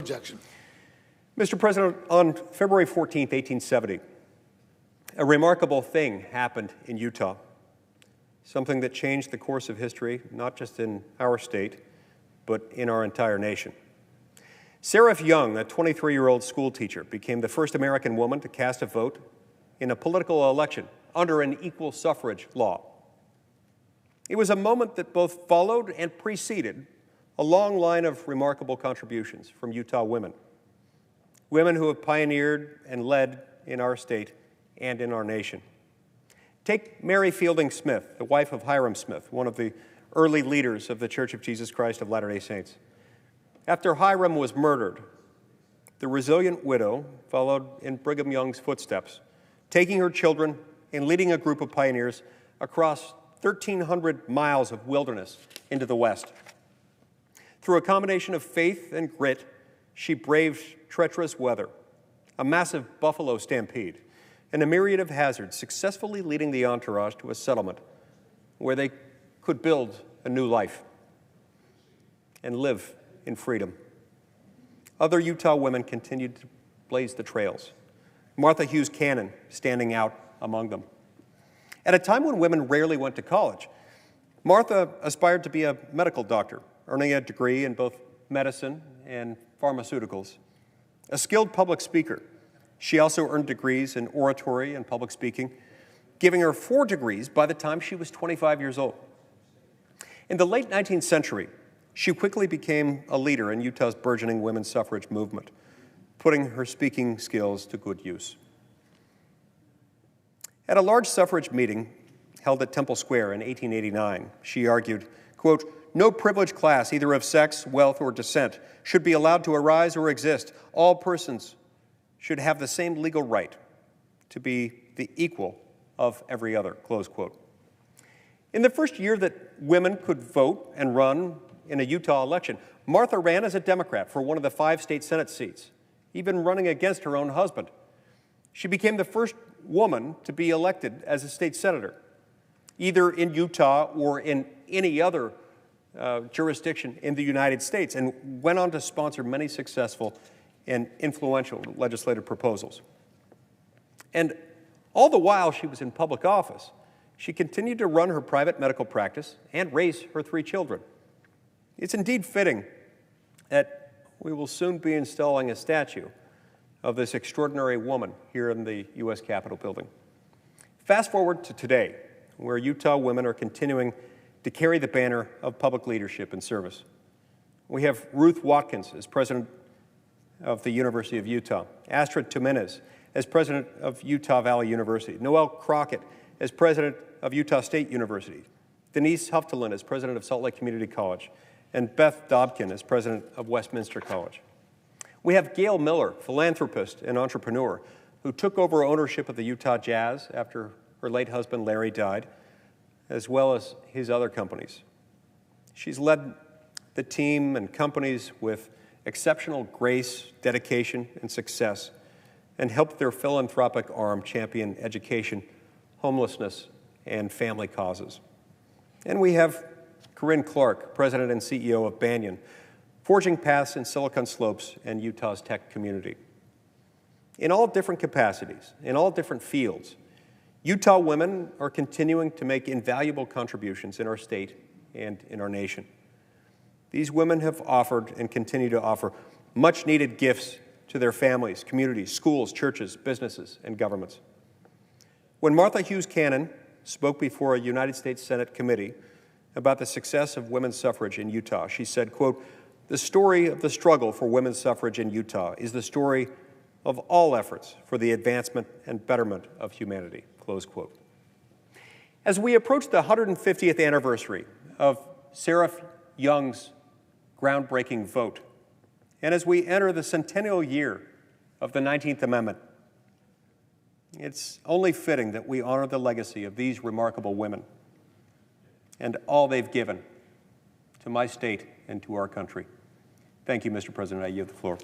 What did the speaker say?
objection. Mr. President, on February 14, 1870, a remarkable thing happened in Utah, something that changed the course of history, not just in our state, but in our entire nation. Seraph Young, a 23-year-old school teacher, became the first American woman to cast a vote in a political election under an equal suffrage law. It was a moment that both followed and preceded a long line of remarkable contributions from Utah women who have pioneered and led in our state and in our nation. Take Mary Fielding Smith, the wife of Hyrum Smith, one of the early leaders of the Church of Jesus Christ of Latter-day Saints. After Hyrum was murdered, the resilient widow followed in Brigham Young's footsteps, taking her children and leading a group of pioneers across 1,300 miles of wilderness into the West. Through a combination of faith and grit, she braved treacherous weather, a massive buffalo stampede, and a myriad of hazards, successfully leading the entourage to a settlement where they could build a new life and live in freedom. Other Utah women continued to blaze the trails, Martha Hughes Cannon standing out among them. At a time when women rarely went to college, Martha aspired to be a medical doctor, earning a degree in both medicine and pharmaceuticals. A skilled public speaker, she also earned degrees in oratory and public speaking, giving her 4 degrees by the time she was 25 years old. In the late 19th century, she quickly became a leader in Utah's burgeoning women's suffrage movement, putting her speaking skills to good use. At a large suffrage meeting held at Temple Square in 1889, she argued, quote, "No privileged class, either of sex, wealth, or descent, should be allowed to arise or exist. All persons should have the same legal right to be the equal of every other," close quote. In the first year that women could vote and run in a Utah election, Martha ran as a Democrat for one of the 5 state Senate seats, even running against her own husband. She became the first woman to be elected as a state senator, either in Utah or in any other jurisdiction in the United States, and went on to sponsor many successful and influential legislative proposals. And all the while she was in public office, she continued to run her private medical practice and raise her 3 children. It's indeed fitting that we will soon be installing a statue of this extraordinary woman here in the U.S. Capitol building. Fast forward to today, where Utah women are continuing to carry the banner of public leadership and service. We have Ruth Watkins as president of the University of Utah, Astrid Tumenes as president of Utah Valley University, Noel Crockett as president of Utah State University, Denise Huftelin as president of Salt Lake Community College, and Beth Dobkin as president of Westminster College. We have Gail Miller, philanthropist and entrepreneur, who took over ownership of the Utah Jazz after her late husband Larry died, as well as his other companies. She's led the team and companies with exceptional grace, dedication, and success, and helped their philanthropic arm champion education, homelessness, and family causes. And we have Corinne Clark, president and CEO of Banyan, forging paths in Silicon Slopes and Utah's tech community. In all different capacities, in all different fields, Utah women are continuing to make invaluable contributions in our state and in our nation. These women have offered and continue to offer much-needed gifts to their families, communities, schools, churches, businesses, and governments. When Martha Hughes Cannon spoke before a United States Senate committee about the success of women's suffrage in Utah, she said, quote, "The story of the struggle for women's suffrage in Utah is the story of all efforts for the advancement and betterment of humanity," close quote. As we approach the 150th anniversary of Seraph Young's groundbreaking vote, and as we enter the centennial year of the 19th Amendment, it's only fitting that we honor the legacy of these remarkable women and all they've given to my state and to our country. Thank you, Mr. President. I yield the floor.